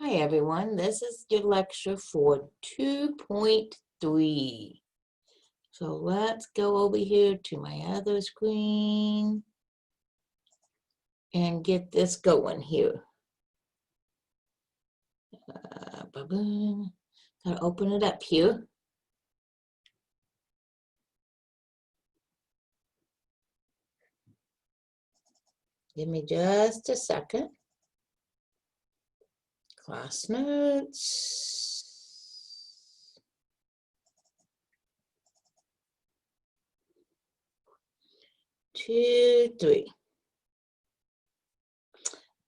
Hi everyone, this is your lecture for 2.3. So let's go over here to my other screen and get this going here. Gotta open it up here. Give me just a second. Class notes. 2, 3.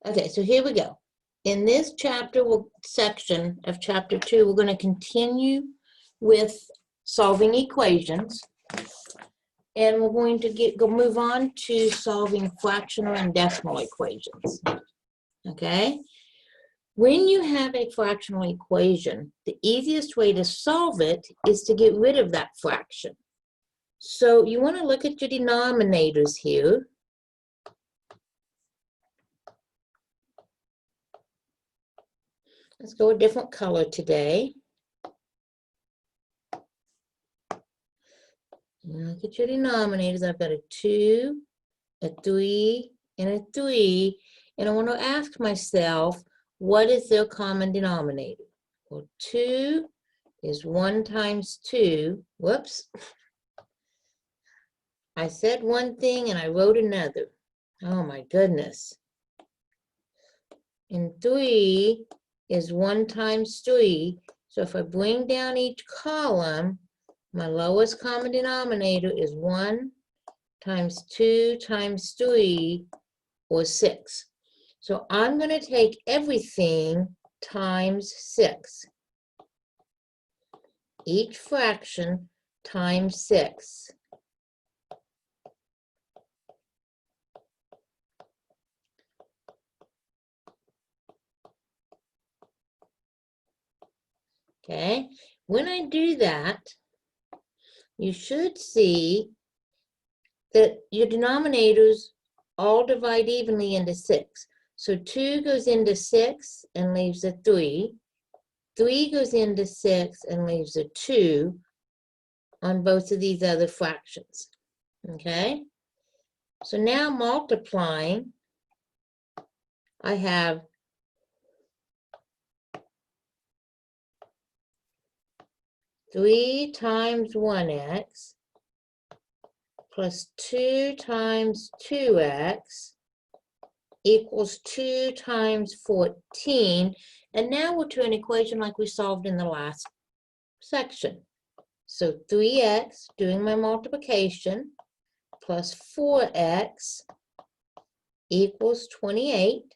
Okay, so here we go. In this section of chapter 2, we're going to continue with solving equations. And we're going to move on to solving fractional and decimal equations. Okay? When you have a fractional equation, the easiest way to solve it is to get rid of that fraction. So you want to look at your denominators here. Let's go a different color today. Look at your denominators. I've got a 2, a 3, and a 3. And I want to ask myself, what is their common denominator? Well, 2 is 1 times 2. Whoops. I said one thing and I wrote another. Oh my goodness. And 3 is 1 times 3. So if I bring down each column, my lowest common denominator is 1 times 2 times 3, or 6. So I'm going to take everything times 6. Each fraction times 6. Okay, when I do that, you should see that your denominators all divide evenly into 6. So 2 goes into 6 and leaves a 3. 3 goes into 6 and leaves a 2 on both of these other fractions. Okay? So now multiplying, I have 3 times 1x plus 2 times 2x equals 2 times 14. And now we're to an equation like we solved in the last section. So 3x, doing my multiplication, plus 4x equals 28.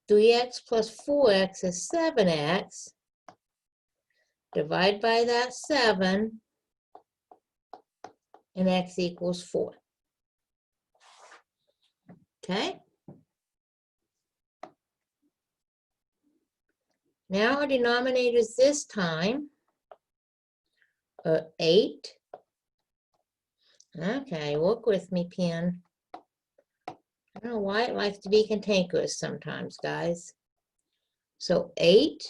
3x plus 4x is 7x. Divide by that 7, and x equals 4. Okay? Now our denominators this time are 8. Okay, work with me, pen. I don't know why it likes to be cantankerous sometimes, guys. So 8.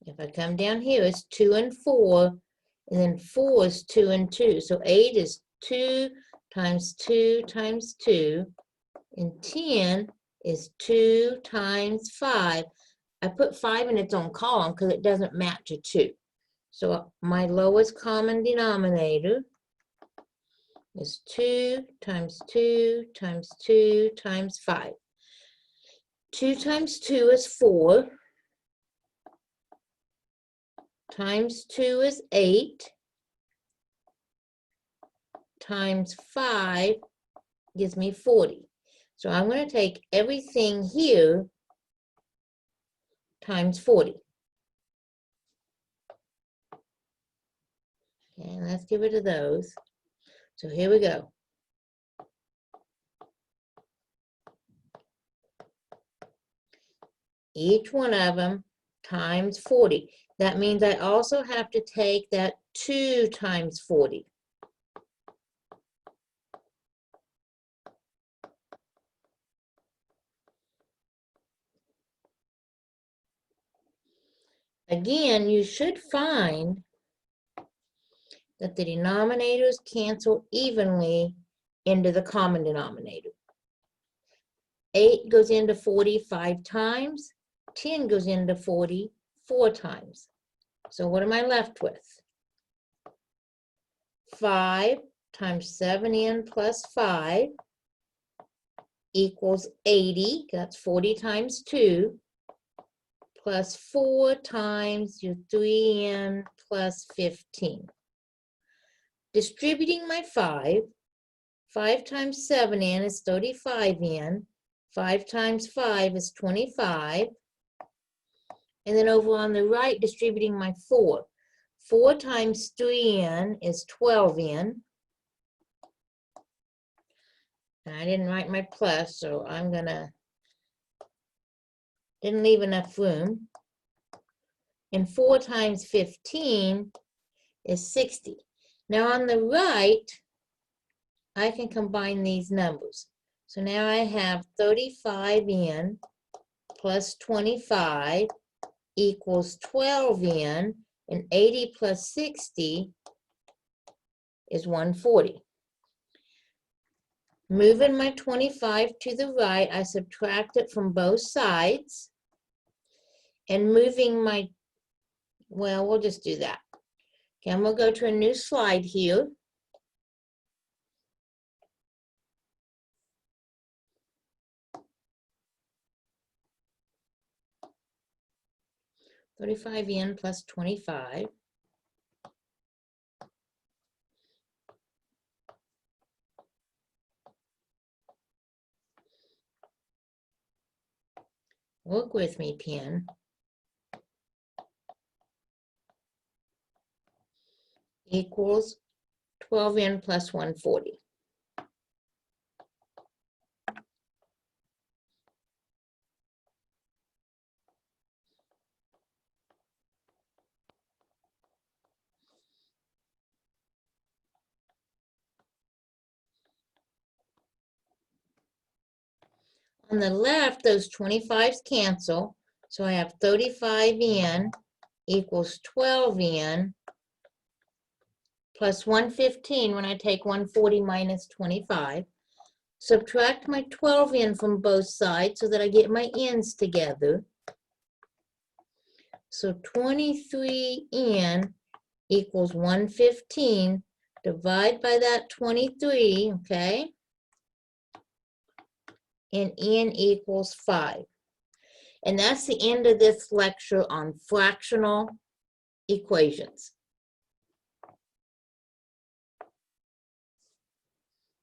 If I come down here, it's 2 and 4, and then 4 is 2 and 2. So 8 is 2 times 2 times 2, and 10 is 2 times 5. I put 5 in its own column because it doesn't match a 2. So my lowest common denominator is 2 times 2 times 2 times 5. 2 times 2 is 4. Times 2 is 8. Times 5 gives me 40. So I'm going to take everything here times 40. Okay, let's get rid of those. So here we go. Each one of them times 40. That means I also have to take that 2 times 40. Again, you should find that the denominators cancel evenly into the common denominator. 8 goes into 40 5 times. 10 goes into 40 4 times. So what am I left with? 5 times 7n plus 5 equals 80. That's 40 times 2. Plus 4 times your 3n plus 15. Distributing my 5 times 7n is 35n. 5 times 5 is 25. And then over on the right, distributing my 4. 4 times 3n is 12n. And I didn't write my plus, so I'm gonna, didn't leave enough room. And 4 times 15 is 60. Now on the right, I can combine these numbers. So now I have 35n plus 25 equals 12n, and 80 plus 60 is 140. Moving my 25 to the right, I subtract it from both sides. And moving my, well, we'll just do that. Okay, and we'll go to a new slide here. $35n plus 25. Work with me, pen. Equals 12n plus 140. On the left, those 25s cancel, so I have 35n equals 12n plus 115 when I take 140 minus 25. Subtract my 12n from both sides so that I get my n's together. So 23n equals 115. Divide by that 23, okay? And n equals 5. And that's the end of this lecture on fractional equations.